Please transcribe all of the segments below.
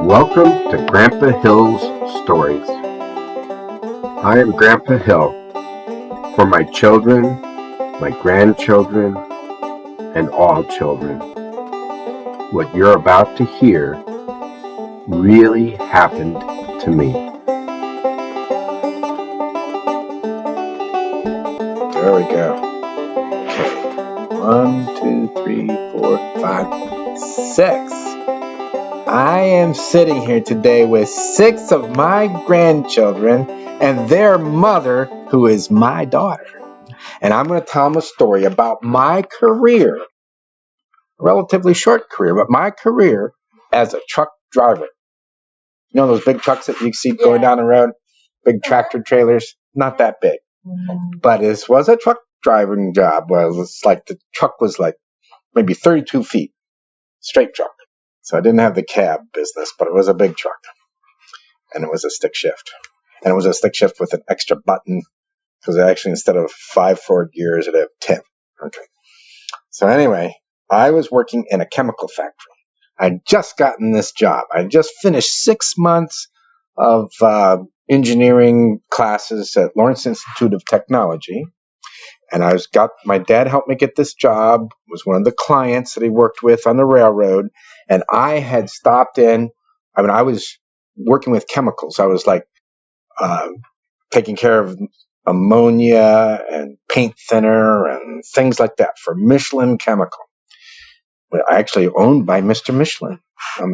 Welcome to Grandpa Hill's Stories. I am Grandpa Hill. For my children, my grandchildren, and all children, what you're about to hear really happened to me. There we go. Okay. 1, 2, 3, 4, 5, 6. I am sitting here today with 6 of my grandchildren and their mother, who is my daughter. And I'm going to tell them a story about my career, a relatively short career, but my career as a truck driver. You know those big trucks that you see going down the road? Big tractor trailers? Not that big. But it was a truck driving job. Well, it was like the truck was like maybe 32 feet, straight truck. So I didn't have the cab business, but it was a big truck. And it was a stick shift. And it was a stick shift with an extra button, because actually instead of 5 forward gears, it had 10. Okay. So anyway, I was working in a chemical factory. I'd just gotten this job. I just finished 6 months of engineering classes at Lawrence Institute of Technology. And my dad helped me get this job, was one of the clients that he worked with on the railroad. And I had stopped in, I was working with chemicals. I was like taking care of ammonia and paint thinner and things like that for Michelin Chemical. Actually owned by Mr. Michelin.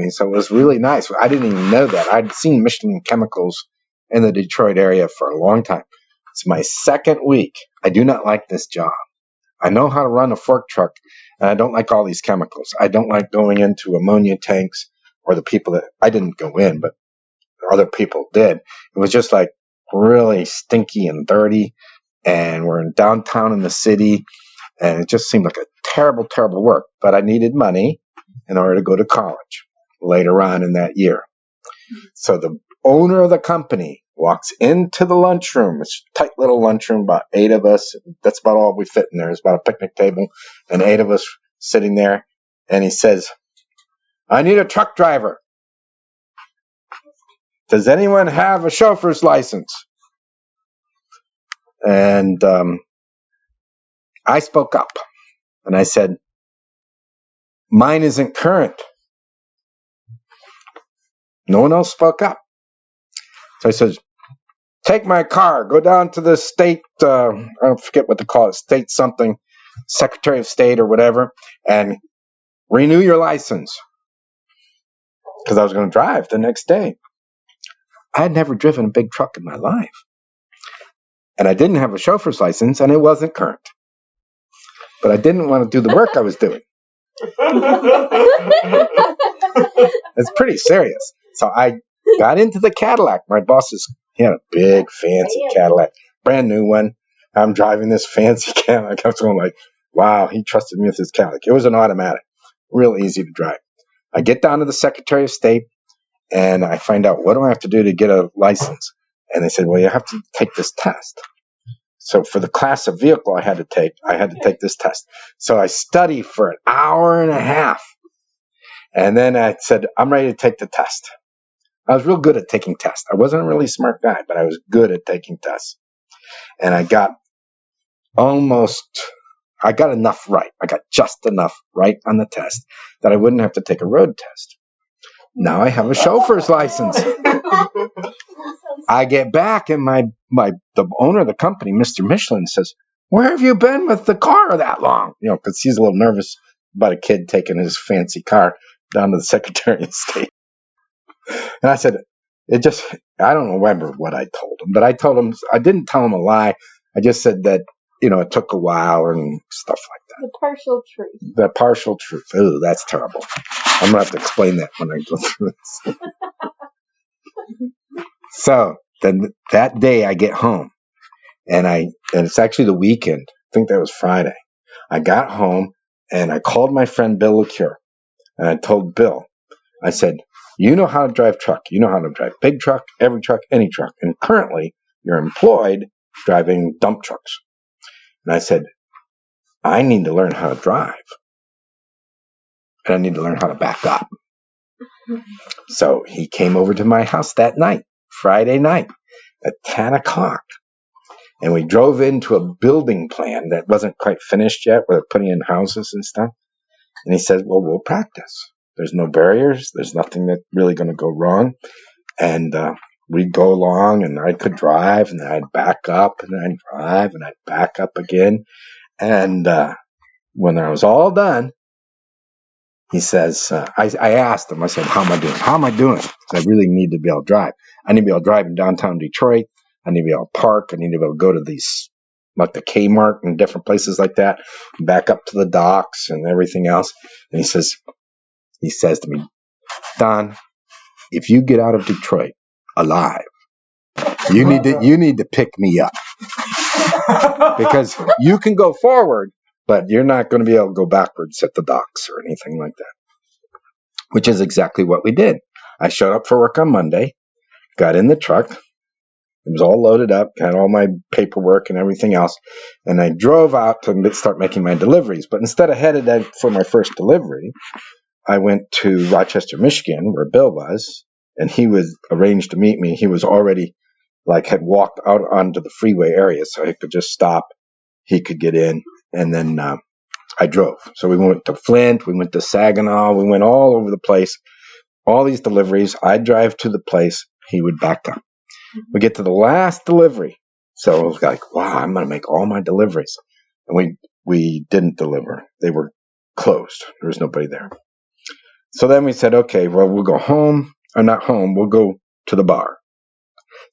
So it was really nice. I didn't even know that. I'd seen Michelin Chemicals in the Detroit area for a long time. It's my second week. I do not like this job. I know how to run a fork truck, and I don't like all these chemicals. I don't like going into ammonia tanks, or the people that I didn't go in, but other people did. It was just like really stinky and dirty, and we're in downtown in the city, and it just seemed like a terrible, terrible work. But I needed money in order to go to college later on in that year. So the owner of the company walks into the lunchroom. It's a tight little lunchroom, about 8 of us. That's about all we fit in there. It's about a picnic table and 8 of us sitting there. And he says, "I need a truck driver. Does anyone have a chauffeur's license?" And I spoke up and I said, "Mine isn't current." No one else spoke up. So I said, "Take my car, go down to the state, I don't forget what they call it, state something, Secretary of State or whatever, and renew your license." Because I was going to drive the next day. I had never driven a big truck in my life. And I didn't have a chauffeur's license, and it wasn't current. But I didn't want to do the work I was doing. It's pretty serious. So I got into the Cadillac. My boss he had a big, fancy Cadillac, brand new one. I'm driving this fancy Cadillac. I was going like, wow, he trusted me with his Cadillac. It was an automatic, real easy to drive. I get down to the Secretary of State, and I find out, what do I have to do to get a license? And they said, well, you have to take this test. So for the class of vehicle I had to take this test. So I studied for an hour and a half. And then I said, I'm ready to take the test. I was real good at taking tests. I wasn't a really smart guy, but I was good at taking tests. And I got enough right. I got just enough right on the test that I wouldn't have to take a road test. Now I have a chauffeur's license. I get back, and the owner of the company, Mr. Michelin, says, "Where have you been with the car that long?" Because he's a little nervous about a kid taking his fancy car down to the Secretary of State. And I said, I don't remember what I told him, but I didn't tell him a lie. I just said that, it took a while and stuff like that. The partial truth. The partial truth. Oh, that's terrible. I'm going to have to explain that when I go through this. So then that day I get home, and it's actually the weekend. I think that was Friday. I got home and I called my friend Bill LeCure, and I told Bill, I said, you know how to drive truck. You know how to drive big truck, every truck, any truck. And currently you're employed driving dump trucks. And I said, I need to learn how to drive. And I need to learn how to back up. So he came over to my house that night, Friday night, at 10 o'clock. And we drove into a building plan that wasn't quite finished yet. We're putting in houses and stuff. And he said, well, we'll practice. There's no barriers. There's nothing that's really going to go wrong. And we'd go along, and I could drive, and then I'd back up, and then I'd drive, and I'd back up again. And when I was all done, he says, I asked him, I said, how am I doing? How am I doing? I really need to be able to drive. I need to be able to drive in downtown Detroit. I need to be able to park. I need to be able to go to these, like the Kmart and different places like that, back up to the docks and everything else. And he says to me, Don, if you get out of Detroit alive, you need to pick me up. Because you can go forward, but you're not going to be able to go backwards at the docks or anything like that. Which is exactly what we did. I showed up for work on Monday, got in the truck. It was all loaded up, had all my paperwork and everything else. And I drove out to start making my deliveries. But instead of headed out for my first delivery, I went to Rochester, Michigan, where Bill was. And he was arranged to meet me. He was already, had walked out onto the freeway area, so I could just stop. He could get in. And then I drove. So we went to Flint. We went to Saginaw. We went all over the place. All these deliveries. I'd drive to the place. He would back up. We get to the last delivery. So it was like, wow, I'm going to make all my deliveries. And we didn't deliver. They were closed. There was nobody there. So then we said, okay, well, we'll go home. Or not home. We'll go to the bar.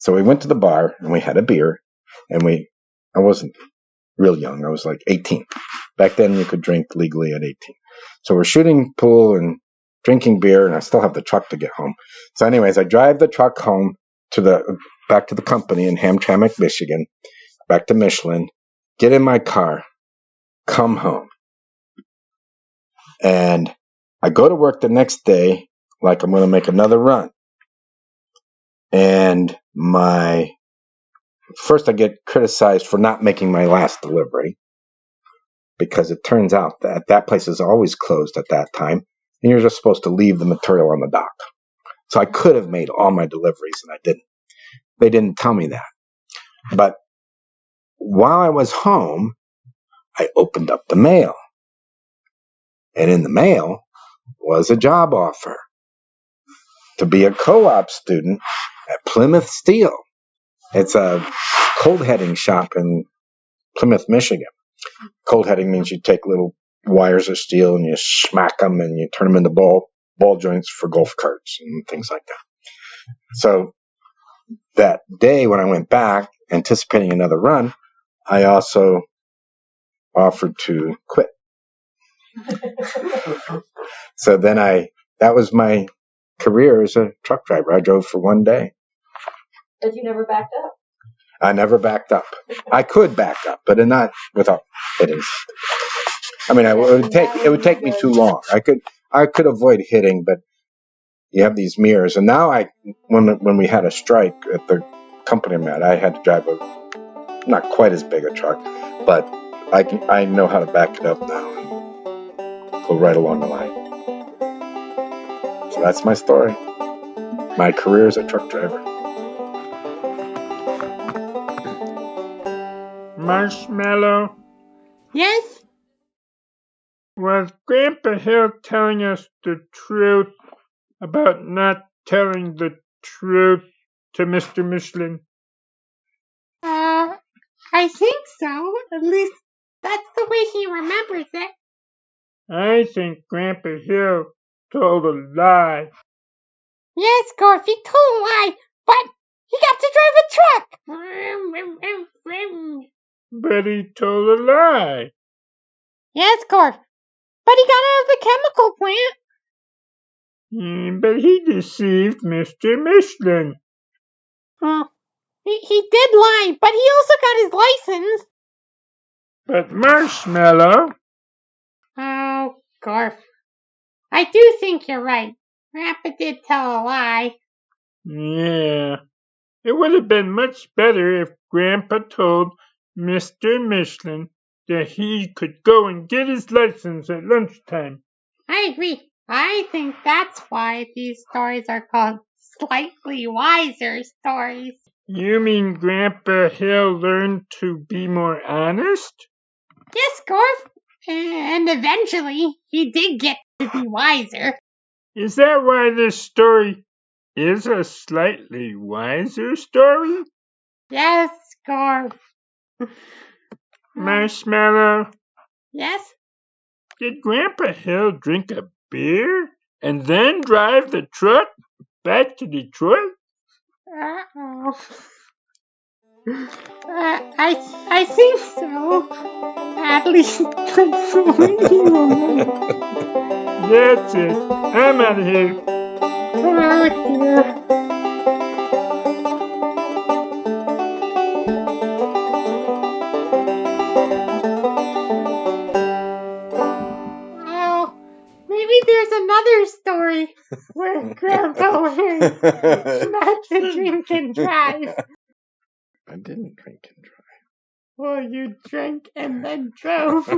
So we went to the bar and we had a beer. And I wasn't real young. I was like 18. Back then you could drink legally at 18. So we're shooting pool and drinking beer, and I still have the truck to get home. So anyways, I drive the truck home back to the company in Hamtramck, Michigan, back to Michelin, get in my car, come home. And I go to work the next day like I'm going to make another run. And first I get criticized for not making my last delivery, because it turns out that place is always closed at that time, and you're just supposed to leave the material on the dock. So I could have made all my deliveries, and I didn't. They didn't tell me that. But while I was home, I opened up the mail. And in the mail was a job offer to be a co-op student at Plymouth Steel. It's a cold heading shop in Plymouth, Michigan. Cold heading means you take little wires of steel and you smack them and you turn them into ball joints for golf carts and things like that. So that day when I went back, anticipating another run, I also offered to quit. So then that was my career as a truck driver. I drove for one day. But you never backed up? I never backed up. I could back up, but not without hitting. I mean, it would take me too long. I could avoid hitting, but you have these mirrors. And now when we had a strike at the company I'm at, I had to drive not quite as big a truck, but I know how to back it up now and go right along the line. So that's my story. My career as a truck driver. Marshmallow, Yes? was Grandpa Hill telling us the truth about not telling the truth to Mr. Michelin? I think so. At least that's the way he remembers it. I think Grandpa Hill told a lie. Yes, Garf, he told a lie, but he got to drive a truck. But he told a lie. Yes, Garf, but he got out of the chemical plant. But he deceived Mr. Michelin. He did lie, but he also got his license. But Marshmallow... Oh, Garf, I do think you're right. Grandpa did tell a lie. Yeah, it would have been much better if Grandpa told Mr. Michelin that he could go and get his license at lunchtime. I agree. I think that's why these stories are called slightly wiser stories. You mean Grandpa Hill learned to be more honest? Yes, Gorf. And eventually, he did get to be wiser. Is that why this story is a slightly wiser story? Yes, Gorf. Marshmallow, Yes? did Grandpa Hill drink a beer and then drive the truck back to Detroit? Uh-oh. I think so. At least that's the way he remembers. That's it. I'm out of here. Oh dear. Oh, maybe there's another story where Grandpa learned not to drink and drive. I didn't drink and drive. Well, you drank and then drove.